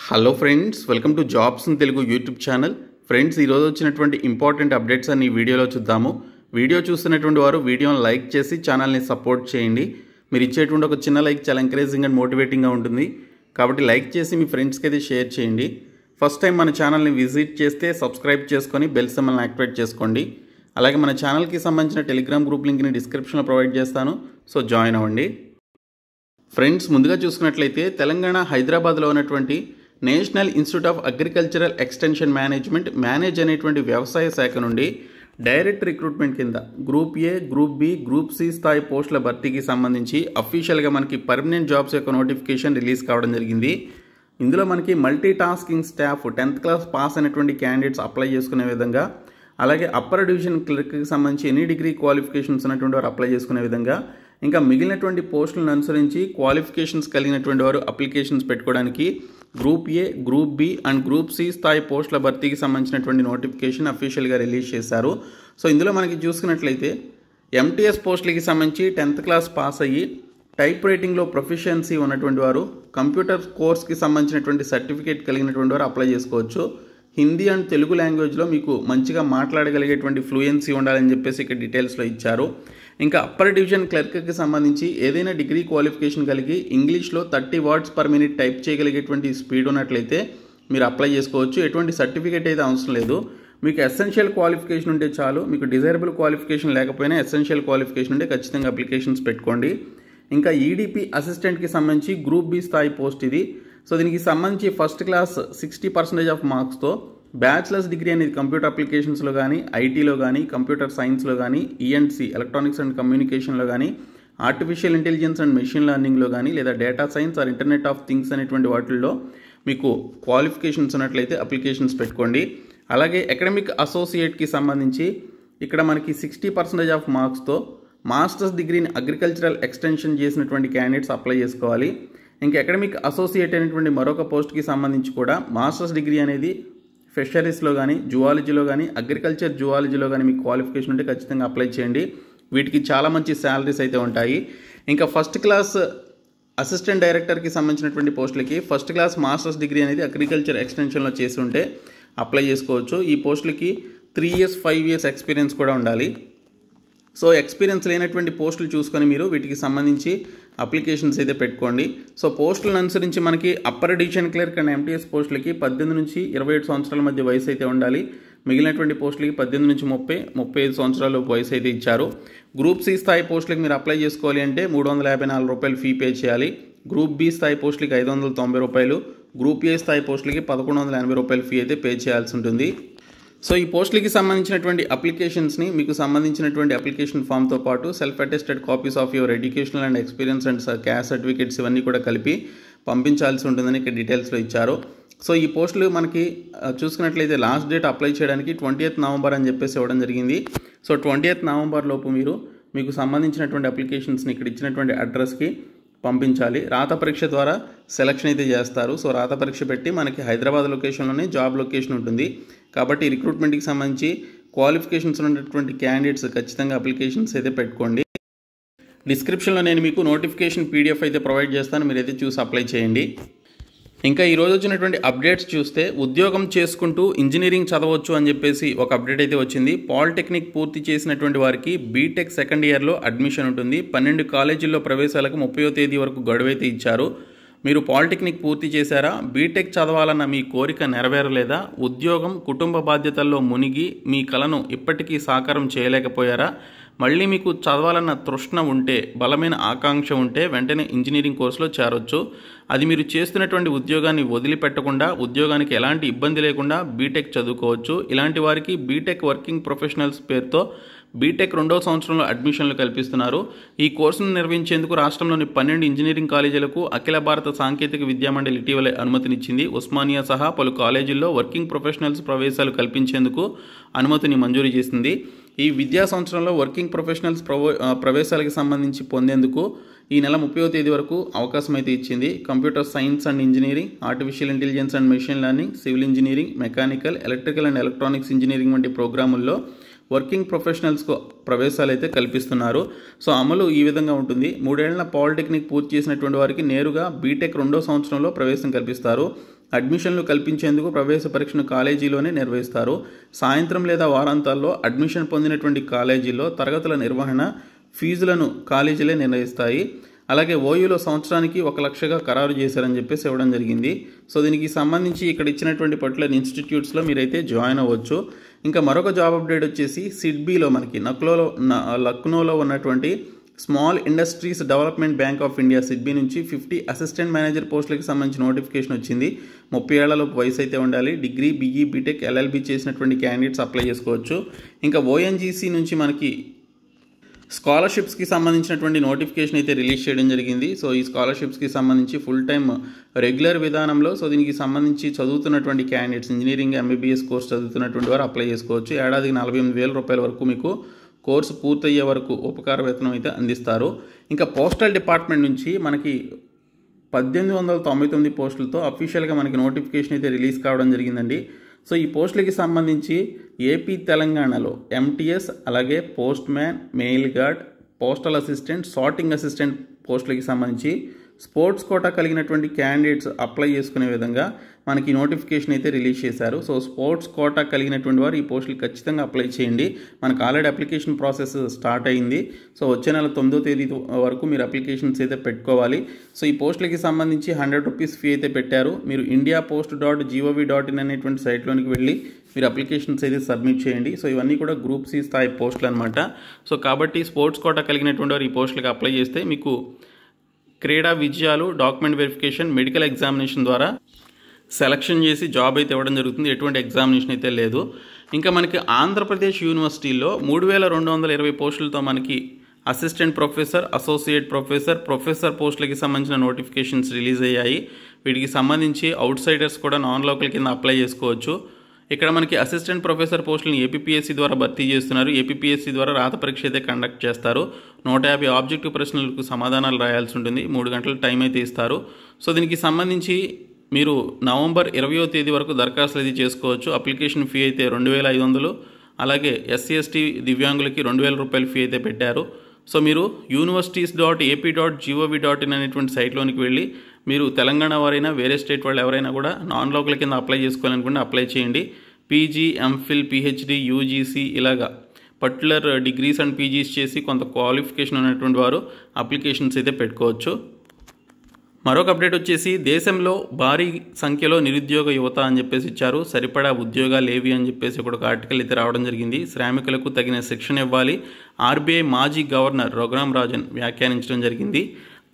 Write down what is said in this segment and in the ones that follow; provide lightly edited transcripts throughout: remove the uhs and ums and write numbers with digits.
Hello friends, welcome to jobs in Telugu YouTube channel. Friends, ఈరోజు వచ్చినటువంటి important updates అన్ని ఈ వీడియోలో చూద్దాము. వీడియో చూస్తున్నటువంటి వారు వీడియోని లైక్ చేసి ఛానల్ని సపోర్ట్ చేయండి. మీరు ఇచ్చేటువంటి ఒక చిన్న లైక్ చాలా ఎంకరేజింగ్ అండ్ మోటివేటింగ్గా ఉంటుంది. కాబట్టి లైక్ చేసి మీ ఫ్రెండ్స్కి అయితే షేర్ చేయండి. ఫస్ట్ టైం మన ఛానల్ని విజిట్ చేస్తే సబ్స్క్రైబ్ చేసుకొని బెల్ సింబల్ని యాక్టివేట్ చేసుకోండి. అలాగే మన ఛానల్కి సంబంధించిన టెలిగ్రామ్ గ్రూప్ లింక్ని డిస్క్రిప్షన్లో ప్రొవైడ్ చేస్తాను, సో జాయిన్ అవ్వండి. ఫ్రెండ్స్, ముందుగా చూసుకున్నట్లయితే తెలంగాణ హైదరాబాద్లో ఉన్నటువంటి national institute of agricultural extension MANAGE అనేటువంటి వ్యవసాయ శాఖ నుండి డైరెక్ట్ రిక్రూట్మెంట్ కింద group A, group B, group C స్థాయి పోస్టుల భర్తీకి సంబంధించి అఫీషియల్గా మనకి పర్మనెంట్ జాబ్స్ యొక్క నోటిఫికేషన్ రిలీజ్ కావడం జరిగింది. ఇందులో మనకి multitasking staff 10th class pass అయినటువంటి క్యాండిడేట్స్ అప్లై చేసుకునే విధంగా, అలాగే అప్పర్ డివిజన్ క్లర్క్కి సంబంధించి ఎనీ డిగ్రీ క్వాలిఫికేషన్స్ ఉన్నటువంటి వారు అప్లై చేసుకునే విధంగా, ఇంకా మిగిలినటువంటి పోస్టులను అనుసరించి క్వాలిఫికేషన్స్ కలిగినటువంటి వారు అప్లికేషన్స్ పెట్టుకోవడానికి group A, group B and group C స్థాయి పోస్టుల భర్తీకి సంబంధించినటువంటి నోటిఫికేషన్ అఫీషియల్గా రిలీజ్ చేశారు. సో ఇందులో మనకి చూసుకున్నట్లయితే ఎంటీఎస్ పోస్టులకి సంబంధించి 10th క్లాస్ పాస్ అయ్యి టైప్ రైటింగ్లో ప్రొఫిషియన్సీ ఉన్నటువంటి వారు, కంప్యూటర్ కోర్స్కి సంబంధించినటువంటి సర్టిఫికేట్ కలిగినటువంటి వారు అప్లై చేసుకోవచ్చు. హిందీ అండ్ తెలుగు లాంగ్వేజ్లో మీకు మంచిగా మాట్లాడగలిగేటువంటి ఫ్లూయెన్సీ ఉండాలని చెప్పేసి ఇక్కడ డీటెయిల్స్లో ఇచ్చారు. ఇంకా అప్పర్ డివిజన్ క్లర్క్కి సంబంధించి ఏదైనా డిగ్రీ క్వాలిఫికేషన్ కలిగి ఇంగ్లీష్లో 30 words per minute టైప్ చేయగలిగేటువంటి స్పీడ్ ఉన్నట్లయితే మీరు అప్లై చేసుకోవచ్చు. ఎటువంటి సర్టిఫికేట్ అయితే అవసరం లేదు. మీకు ఎసెన్షియల్ క్వాలిఫికేషన్ ఉంటే చాలు. మీకు డిజైరబుల్ క్వాలిఫికేషన్ లేకపోయినా ఎసెన్షియల్ క్వాలిఫికేషన్ ఉంటే ఖచ్చితంగా అప్లికేషన్స్ పెట్టుకోండి. ఇంకా ఈడీపీ అసిస్టెంట్కి సంబంధించి గ్రూప్ బి స్థాయి పోస్ట్ ఇది. సో దీనికి సంబంధించి ఫస్ట్ క్లాస్ 60% ఆఫ్ మార్క్స్తో బ్యాచిలర్స్ డిగ్రీ అనేది కంప్యూటర్ అప్లికేషన్స్లో కానీ, ఐటీలో కానీ, కంప్యూటర్ సైన్స్లో కానీ, ఈఎండ్సి ఎలక్ట్రానిక్స్ అండ్ కమ్యూనికేషన్లో కానీ, ఆర్టిఫిషియల్ ఇంటెలిజెన్స్ అండ్ మెషిన్ లెర్నింగ్లో కానీ, లేదా data science or internet of things అనేటువంటి వాటిల్లో మీకు క్వాలిఫికేషన్స్ ఉన్నట్లయితే అప్లికేషన్స్ పెట్టుకోండి. అలాగే అకాడమిక్ అసోసియేట్కి సంబంధించి ఇక్కడ మనకి 60% ఆఫ్ మార్క్స్తో మాస్టర్స్ డిగ్రీని అగ్రికల్చరల్ ఎక్స్టెన్షన్ చేసినటువంటి క్యాండిడేట్స్ అప్లై చేసుకోవాలి. ఇంకా అకాడమిక్ అసోసియేట్ అనేటువంటి మరొక పోస్ట్కి సంబంధించి కూడా మాస్టర్స్ డిగ్రీ అనేది ఫిషరీస్లో కానీ, జువాలజీలో కానీ, అగ్రికల్చర్ జువాలజీలో కానీ మీకు క్వాలిఫికేషన్ ఉంటే ఖచ్చితంగా అప్లై చేయండి. వీటికి చాలా మంచి శాలరీస్ అయితే ఉంటాయి. ఇంకా ఫస్ట్ క్లాస్ అసిస్టెంట్ డైరెక్టర్కి సంబంధించినటువంటి పోస్టులకి ఫస్ట్ క్లాస్ మాస్టర్స్ డిగ్రీ అనేది అగ్రికల్చర్ ఎక్స్టెన్షన్లో చేసి ఉంటే అప్లై చేసుకోవచ్చు. ఈ పోస్టులకి 3 years 5 years ఎక్స్పీరియన్స్ కూడా ఉండాలి. సో ఎక్స్పీరియన్స్ లేనటువంటి పోస్టులు చూసుకొని మీరు వీటికి సంబంధించి అప్లికేషన్స్ అయితే పెట్టుకోండి. సో పోస్టులను అనుసరించి మనకి upper division clerk and MTS పోస్టులకి 18 నుంచి 27 సంవత్సరాల మధ్య వయసు అయితే ఉండాలి. మిగిలినటువంటి పోస్టులకి 18 నుంచి 35 సంవత్సరాల వయసు అయితే ఇచ్చారు. గ్రూప్ సి స్థాయి పోస్టులకి మీరు అప్లై చేసుకోవాలి అంటే ₹354 ఫీ పే చేయాలి. గ్రూప్ బి స్థాయి పోస్టులకి ₹590, గ్రూప్ ఏ స్థాయి పోస్టులకి ₹1180 ఫీ అయితే పే చేయాల్సి ఉంటుంది. సో ఈ పోస్టులకి సంబంధించినటువంటి అప్లికేషన్స్ని మీకు సంబంధించినటువంటి అప్లికేషన్ ఫామ్తో పాటు self attested copies of your educational and experience and caste certificates ఇవన్నీ కూడా కలిపి పంపించాల్సి ఉంటుందని ఇక్కడ డీటెయిల్స్లో ఇచ్చారు. సో ఈ పోస్టులు మనకి చూసుకున్నట్లయితే లాస్ట్ డేట్ అప్లై చేయడానికి 20th November అని చెప్పేసి ఇవ్వడం జరిగింది. సో 20th November లోపు మీకు సంబంధించినటువంటి అప్లికేషన్స్ని ఇక్కడ ఇచ్చినటువంటి అడ్రస్కి పంపించాలి. రాత పరీక్ష ద్వారా సెలక్షన్ అయితే చేస్తారు. సో రాత పరీక్ష పెట్టి మనకి హైదరాబాద్ లొకేషన్లోనే జాబ్ లొకేషన్ ఉంటుంది. కాబట్టి రిక్రూట్మెంట్కి సంబంధించి క్వాలిఫికేషన్స్ ఉన్నటువంటి క్యాండిడేట్స్ ఖచ్చితంగా అప్లికేషన్స్ అయితే పెట్టుకోండి. డిస్క్రిప్షన్లో నేను మీకు నోటిఫికేషన్ PDF అయితే ప్రొవైడ్ చేస్తాను, మీరైతే చూసి అప్లై చేయండి. ఇంకా ఈరోజు వచ్చినటువంటి అప్డేట్స్ చూస్తే ఉద్యోగం చేసుకుంటూ ఇంజనీరింగ్ చదవచ్చు అని చెప్పేసి ఒక అప్డేట్ అయితే వచ్చింది. పాలిటెక్నిక్ పూర్తి చేసినటువంటి వారికి బీటెక్ సెకండ్ ఇయర్లో అడ్మిషన్ ఉంటుంది. 12 కాలేజీల్లో ప్రవేశాలకు 30వ తేదీ వరకు గడువైతే ఇచ్చారు. మీరు పాలిటెక్నిక్ పూర్తి చేశారా, బీటెక్ చదవాలన్న మీ కోరిక నెరవేరలేదా, ఉద్యోగం కుటుంబ బాధ్యతల్లో మునిగి మీ కలను ఇప్పటికీ సాకారం చేయలేకపోయారా, మళ్ళీ మీకు చదవాలన్న తృష్ణ ఉంటే, బలమైన ఆకాంక్ష ఉంటే వెంటనే ఇంజనీరింగ్ కోర్సులో చేరొచ్చు. అది మీరు చేస్తున్నటువంటి ఉద్యోగాన్ని వదిలిపెట్టకుండా, ఉద్యోగానికి ఎలాంటి ఇబ్బంది లేకుండా బీటెక్ చదువుకోవచ్చు. ఇలాంటి వారికి బీటెక్ వర్కింగ్ ప్రొఫెషనల్స్ పేరుతో బీటెక్ 2వ సంవత్సరంలో అడ్మిషన్లు కల్పిస్తున్నారు. ఈ కోర్సును నిర్వహించేందుకు రాష్ట్రంలోని 12 ఇంజనీరింగ్ కాలేజీలకు అఖిల భారత సాంకేతిక విద్యామండలి ఇటీవలే అనుమతినిచ్చింది. ఉస్మానియా సహా పలు కాలేజీల్లో వర్కింగ్ ప్రొఫెషనల్స్ ప్రవేశాలు కల్పించేందుకు అనుమతిని మంజూరు చేసింది. ఈ విద్యా సంవత్సరంలో వర్కింగ్ ప్రొఫెషనల్స్ ప్రవేశాలకు సంబంధించి పొందేందుకు ఈ నెల 30వ తేదీ వరకు అవకాశం అయితే ఇచ్చింది. Computer science and engineering, artificial intelligence and machine learning, civil engineering, mechanical, electrical and electronics engineering వంటి ప్రోగ్రాముల్లో వర్కింగ్ ప్రొఫెషనల్స్కు ప్రవేశాలు అయితే కల్పిస్తున్నారు. సో అమలు ఈ విధంగా ఉంటుంది. 3 ఏళ్ల పాలిటెక్నిక్ పూర్తి చేసినటువంటి వారికి నేరుగా బీటెక్ 2వ సంవత్సరంలో ప్రవేశం కల్పిస్తారు. అడ్మిషన్లు కల్పించేందుకు ప్రవేశ పరీక్షను కాలేజీలోనే నిర్వహిస్తారు. సాయంత్రం లేదా వారాంతాల్లో అడ్మిషన్ పొందినటువంటి కాలేజీల్లో తరగతుల నిర్వహణ, ఫీజులను కాలేజీలే నిర్ణయిస్తాయి. అలాగే ఓయూలో సంవత్సరానికి 1 లక్షగా ఖరారు చేశారని చెప్పేసి ఇవ్వడం జరిగింది. సో దీనికి సంబంధించి ఇక్కడ ఇచ్చినటువంటి పర్టికులర్ ఇన్స్టిట్యూట్స్లో మీరైతే జాయిన్ అవ్వచ్చు. ఇంకా మరొక జాబ్ అప్డేట్ వచ్చేసి సిడ్బీలో మనకి లక్నోలో ఉన్నటువంటి small industries development bank of India SIDBI నుంచి 50 అసిస్టెంట్ మేనేజర్ పోస్టులకి సంబంధించి నోటిఫికేషన్ వచ్చింది. 30 ఏళ్లలోపు వయసు అయితే ఉండాలి. డిగ్రీ, బీఈ, బీటెక్, ఎల్ఎల్బీ చేసినటువంటి క్యాండిడేట్స్ అప్లై చేసుకోవచ్చు. ఇంకా ఓఎన్జీసీ నుంచి మనకి స్కాలర్షిప్స్కి సంబంధించినటువంటి నోటిఫికేషన్ అయితే రిలీజ్ చేయడం జరిగింది. సో ఈ స్కాలర్షిప్స్కి సంబంధించి ఫుల్ టైమ్ రెగ్యులర్ విధానంలో దీనికి సంబంధించి చదువుతున్నటువంటి క్యాండిడేట్స్, ఇంజనీరింగ్, ఎంబీబీఎస్ కోర్స్ చదువుతున్నటువంటి వారు అప్లై చేసుకోవచ్చు. ఏడాదికి 48,000 రూపాయల వరకు మీకు కోర్సు పూర్తయ్యే వరకు ఉపకార వేతనం అయితే అందిస్తారు. ఇంకా పోస్టల్ డిపార్ట్మెంట్ నుంచి మనకి 1899 పోస్టులతో అఫీషియల్గా మనకి నోటిఫికేషన్ అయితే రిలీజ్ కావడం జరిగిందండి. సో ఈ పోస్టులకి సంబంధించి ఏపీ, తెలంగాణలో ఎంటీఎస్, అలాగే post man, mail gourd, postal assistant, sorting assistant పోస్టులకి సంబంధించి స్పోర్ట్స్ కోటా కలిగినటువంటి క్యాండిడేట్స్ అప్లై చేసుకునే విధంగా మనకి నోటిఫికేషన్ అయితే రిలీజ్ చేశారు. సో స్పోర్ట్స్ కోటా కలిగినటువంటి వారు ఈ పోస్టులు ఖచ్చితంగా అప్లై చేయండి. మనకు ఆల్రెడీ అప్లికేషన్ ప్రాసెస్ స్టార్ట్ అయింది. సో వచ్చే నెల 9వ తేదీ వరకు మీరు అప్లికేషన్స్ అయితే పెట్టుకోవాలి. సో ఈ పోస్టులకి సంబంధించి 100 రూపీస్ ఫీ అయితే పెట్టారు. మీరు indiapost.gov.in అనేటువంటి సైట్లోనికి వెళ్ళి మీరు అప్లికేషన్స్ అయితే సబ్మిట్ చేయండి. సో ఇవన్నీ కూడా గ్రూప్ సి స్థాయి పోస్టులు అనమాట. సో కాబట్టి స్పోర్ట్స్ కోటా కలిగినటువంటి వారు ఈ పోస్టులకి అప్లై చేస్తే మీకు క్రీడా విజయాలు, డాక్యుమెంట్ వెరిఫికేషన్, మెడికల్ ఎగ్జామినేషన్ ద్వారా సెలక్షన్ చేసి జాబ్ అయితే ఇవ్వడం జరుగుతుంది. ఎటువంటి ఎగ్జామినేషన్ అయితే లేదు. ఇంకా మనకి ఆంధ్రప్రదేశ్ యూనివర్సిటీలో 3220 పోస్టులతో మనకి assistant professor, associate professor, professor పోస్టులకి సంబంధించిన నోటిఫికేషన్స్ రిలీజ్ అయ్యాయి. వీటికి సంబంధించి అవుట్ సైడర్స్ కూడా నాన్ లోకల్ కింద అప్లై చేసుకోవచ్చు. ఇక్కడ మనకి అసిస్టెంట్ ప్రొఫెసర్ పోస్టులను ఏపీపీఎస్సీ ద్వారా భర్తీ చేస్తున్నారు. ఏపీపీఎస్సీ ద్వారా రాత పరీక్ష అయితే కండక్ట్ చేస్తారు. 150 ఆబ్జెక్టివ్ ప్రశ్నలకు సమాధానాలు రాయాల్సి ఉంటుంది. 3 గంటల టైం అయితే ఇస్తారు. సో దీనికి సంబంధించి మీరు నవంబర్ 20వ తేదీ వరకు దరఖాస్తులు అయితే చేసుకోవచ్చు. అప్లికేషన్ ఫీ అయితే 2500, అలాగే ఎస్సీ ఎస్టీ దివ్యాంగులకి 2000 రూపాయల ఫీ అయితే పెట్టారు. సో మీరు universities.ap.gov.in అనేటువంటి సైట్లోనికి వెళ్ళి మీరు తెలంగాణ వారైనా, వేరే స్టేట్ వాళ్ళు ఎవరైనా కూడా నాన్ లోకల్ కింద అప్లై చేసుకోవాలనుకుంటే అప్లై చేయండి. పీజీ, ఎంఫిల్, పిహెచ్డి, యూజీసీ ఇలాగా పర్టికులర్ డిగ్రీస్ అండ్ పీజీస్ చేసి కొంత క్వాలిఫికేషన్ ఉన్నటువంటి వారు అప్లికేషన్స్ అయితే పెట్టుకోవచ్చు. మరొక అప్డేట్ వచ్చేసి దేశంలో భారీ సంఖ్యలో నిరుద్యోగ యువత అని చెప్పేసి ఇచ్చారు. సరిపడా ఉద్యోగాలు ఏవి అని చెప్పేసి ఒక ఆర్టికల్ అయితే రావడం జరిగింది. శ్రామికులకు తగిన శిక్షణ ఇవ్వాలి. ఆర్బీఐ మాజీ గవర్నర్ రఘురామ్ రాజన్ వ్యాఖ్యానించడం జరిగింది.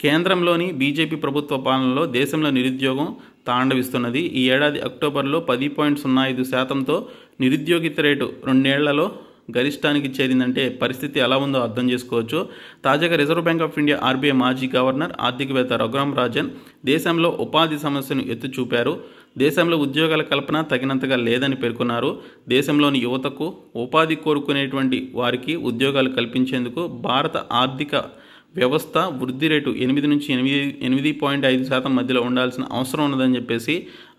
కేంద్రంలోని బీజేపీ ప్రభుత్వ పాలనలో దేశంలో నిరుద్యోగం తాండవిస్తున్నది. ఈ ఏడాది అక్టోబర్లో 10.05%తో నిరుద్యోగిత రేటు 2 ఏళ్లలో గరిష్టానికి చేరిందంటే పరిస్థితి ఎలా ఉందో అర్థం చేసుకోవచ్చు. తాజాగా reserve bank of India RBI మాజీ గవర్నర్, ఆర్థికవేత్త రఘురామ్ రాజన్ దేశంలో ఉపాధి సమస్యను ఎత్తి చూపారు. దేశంలో ఉద్యోగాల కల్పన తగినంతగా లేదని పేర్కొన్నారు. దేశంలోని యువతకు ఉపాధి కోరుకునేటువంటి వారికి ఉద్యోగాలు కల్పించేందుకు భారత ఆర్థిక వ్యవస్థ వృద్ధి రేటు 8 నుంచి 8.5% మధ్యలో ఉండాల్సిన అవసరం ఉన్నదని చెప్పేసి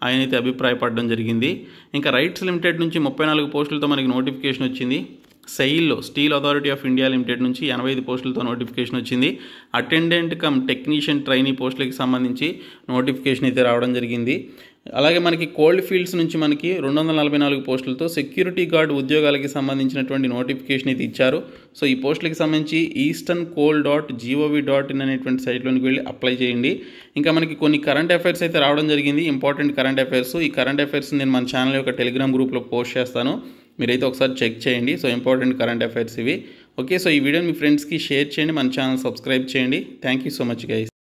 ఆయన అయితే అభిప్రాయపడడం జరిగింది. ఇంకా రైట్స్ లిమిటెడ్ నుంచి 34 పోస్టులతో మనకి నోటిఫికేషన్ వచ్చింది. సెయిల్లో steel authority of India limited నుంచి 85 పోస్టులతో నోటిఫికేషన్ వచ్చింది. అటెండెంట్ కమ్ టెక్నీషియన్ ట్రైనీ పోస్టులకి సంబంధించి నోటిఫికేషన్ అయితే రావడం జరిగింది. అలాగే మనకి కోల్డ్ ఫీల్డ్స్ నుంచి మనకి 244 పోస్టులతో సెక్యూరిటీ గార్డ్ ఉద్యోగాలకి సంబంధించినటువంటి నోటిఫికేషన్ అయితే ఇచ్చారు. సో ఈ పోస్టులకి సంబంధించి easterncoal.gov.in అనేటువంటి సైట్లోనికి వెళ్ళి అప్లై చేయండి. ఇంకా మనకి కొన్ని కరెంట్ అఫైర్స్ అయితే రావడం జరిగింది, ఇంపార్టెంట్ కరెంట్ అఫైర్స్. ఈ కరెంట్ అఫైర్స్ నేను మన ఛానల్ యొక్క టెలిగ్రామ్ గ్రూప్లో పోస్ట్ చేస్తాను, మీరైతే ఒకసారి చెక్ చేయండి. సో ఇంపార్టెంట్ కరెంట్ అఫైర్స్ ఇవి. ఓకే, సో ఈ వీడియోని మీ ఫ్రెండ్స్కి షేర్ చేయండి, మన ఛానల్ సబ్స్క్రైబ్ చేయండి. Thank you so much guys.